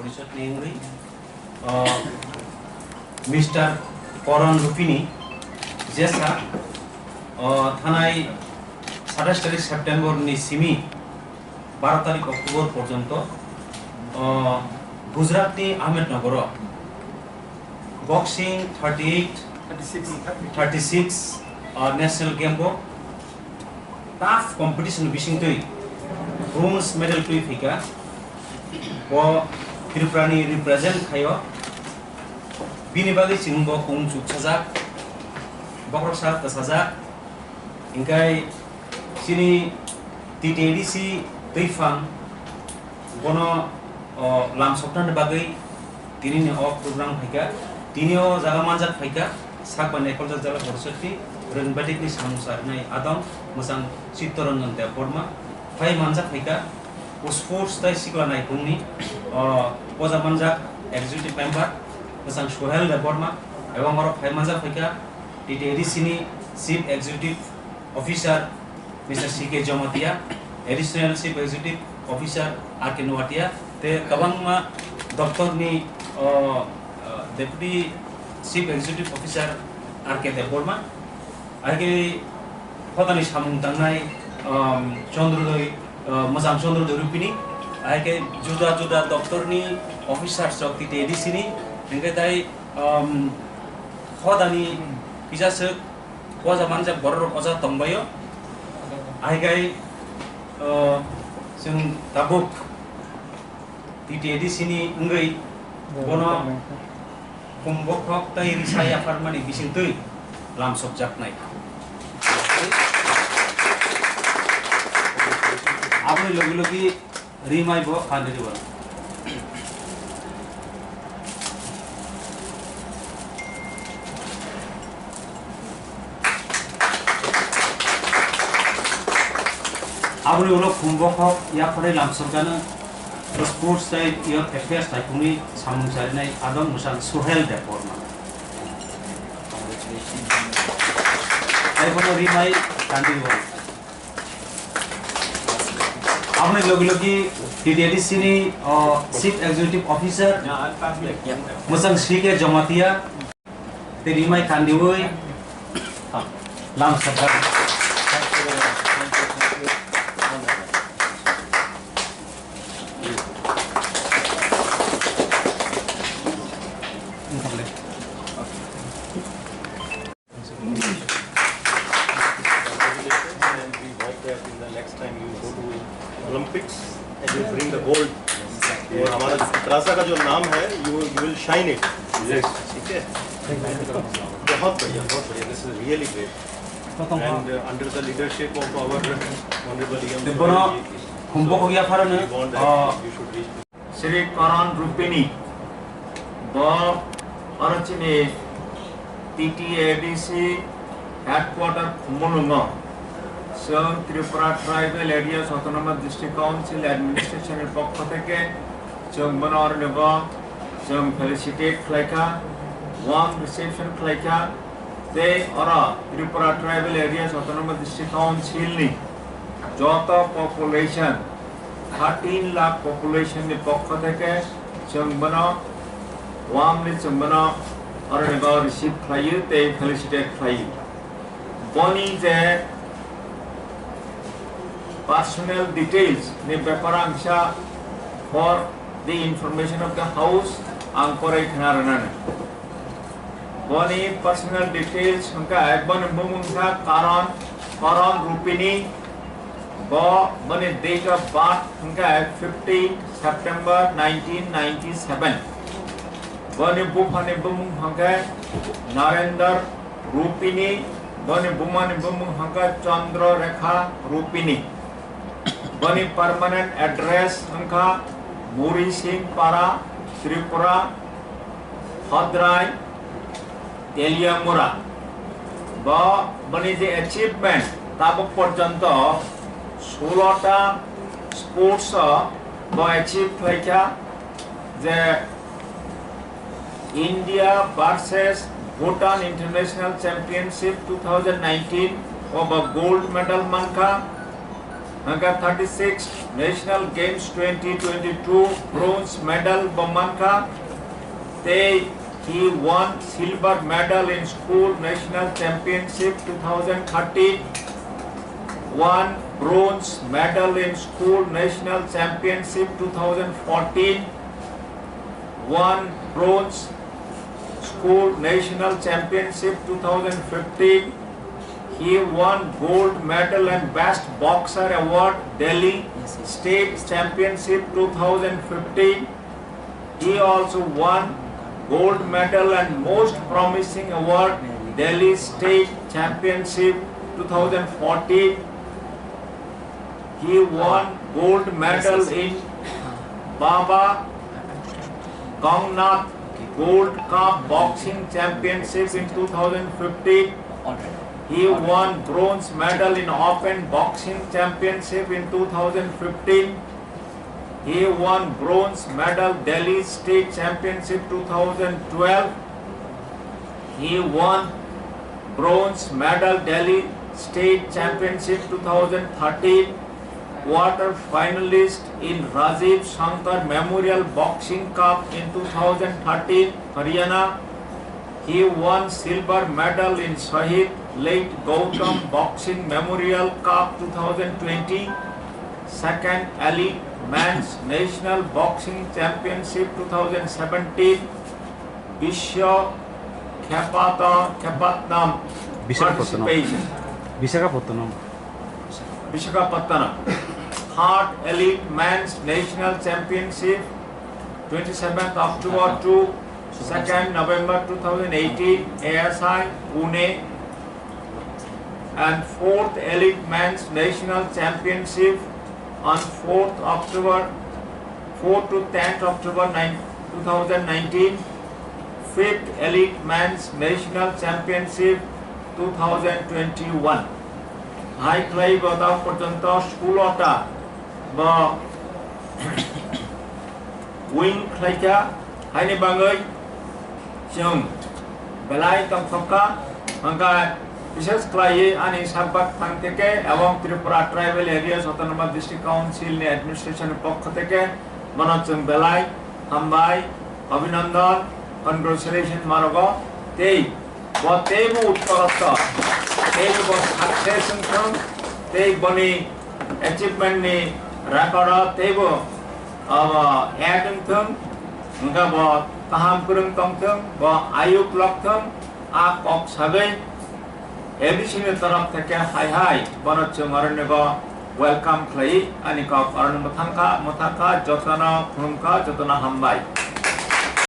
परिषद नेंगरी mister Karan Rupini जैसा थानाय 27 तारिख सेप्टेम्बर नि सिमी 12 तारिख अक्टोबर पर्यंत गुजरात नि अहमदनगर बॉक्सिंग 36 नेशनल गेम को टफ कंपटीशन बिसिंग तै ब्रोंज मेडल तै फिका वो त्रिपुरानि रिप्रेजेंट खायो बिनि बागै सिंबो कुंचु छजा बकरसा तसाजा इंकाय सिनि TTAADC Tangphang bono lamsoklaikha bagai tini ni program faika tinio jaga manjak faika sakba nekolja jala borsoti rengbatik ni samusar nai adam musang sitorangan te forma fai manjak faika sports tai sikla nai pungni poja manjak executive member musang sohel de forma ebong oro fai manjak faika TTAADC ni chief executive officer Mr. CK Jomatia additional chief executive officer RK Noatia te kabang ma doctor ni deputy chief executive officer RK Deporma age khotani samung tangnai Chandrodoi Masang Chandrodoi Rupini age juda doctor ni officer sok TTAADC ni engkai tai khotani kisasek waja manjak borok oja tongbayo age जों दाबुक TTAADC नि ngै bono kumbokok tai risaya farmani bisingtui lamsok jaknai abni logi rimai bo khandiri bo abni ulo kumbokok ya khore lamsokjana sports side your affairs tai kuni samung sarinai adam musang sohel deporma ai bono rimai kandi bo abni logi TTAADC ni chief executive officer musang CK Jomatia te rimai kandi boi lamsokjana Olympics and you bring the gold और हमारा त्रासा का जो नाम है you will shine it ठीक है बहुत बढ़िया this is really great and under the leadership of our honorable Shri Karan Rupini Bob Arachini TTAADC headquarter Khumulunga Song Tripura Tribal Areas Autonomous District Council Administration পক্ষ থেকে जों বনরনগো जों felicitate Klaikha warm reception Klaikha they are Tripura Tribal Areas Autonomous District Council ni যত population 13 lakh population ni পক্ষ থেকে जों বন warmly जों বনরনগো receive খাইয়ে they felicitate খাইয়ে বনি যে personal details ni beparangsa for the information of the house angkore khanarana boni personal details unka ekban bumungsa Karan Rupini bo boni date of birth unka 15 September 1997 boni bufani bumung unka Narendra Rupini boni bumani bumung unka Chandrakha Rupini Bani permanent address उनका Muri Singh Para Tripura Hadrai Teliamura बा बनी जे achievement ताबक पर्यंत 16टा sports बा achieve किया जे India versus Bhutan International Championship 2019 और बा gold medal मनका Angka 36 National Games 2022 bronze medal Bomanka. He won silver medal in school national championship 2013. Won bronze medal in school national championship 2014. Won bronze school national championship 2015. He won gold medal and best boxer award Delhi State Championship 2015. He also won gold medal and most promising award Delhi State Championship 2014. He won gold medal in Baba Gangnath Gold Cup Boxing Championship in 2015. He won bronze medal in Open Boxing Championship in 2015. He won bronze medal Delhi State Championship 2012. He won bronze medal Delhi State Championship 2013. Quarter finalist in Rajiv Shankar Memorial Boxing Cup in 2013, Haryana. He won silver medal in Shahid Late Gautam Boxing Memorial Cup 2020. Second Elite Men's National Boxing Championship 2017. Vishwa Khepatnam participation. Visakhapatnam. Third Elite Men's National Championship 27th October to 2nd November 2018 ASI Pune. And fourth Elite Men's National Championship on 4th October 4 to 10th October 2019. Fifth Elite Men's National Championship 2021. High clay bata porjanta school ota ba wing claika haini bangai jong belai tangphang angka विशेष क्लाइए अनि साबक थांगतेके एवं Tripura tribal areas autonomous district council ने administration पक्ष থেকে मनोजन बेलाय हामबाय अभिनंदन congratulation मारगो तेई बतेबो उत्तरत तेई बो सक्सेस थं तेई बनी अचीवमेंट नि रेकॉर्ड तेबो अब एडन थं उनका बो ताहाम कुरंग तंग थं बो आयुक लक थं आ कक सबै एडिशनल तरफ থেকে हाय हाय बनच मरनेगो वेलकम खाई अनि का अरन मथांका जतना खुमका जतना हामबाय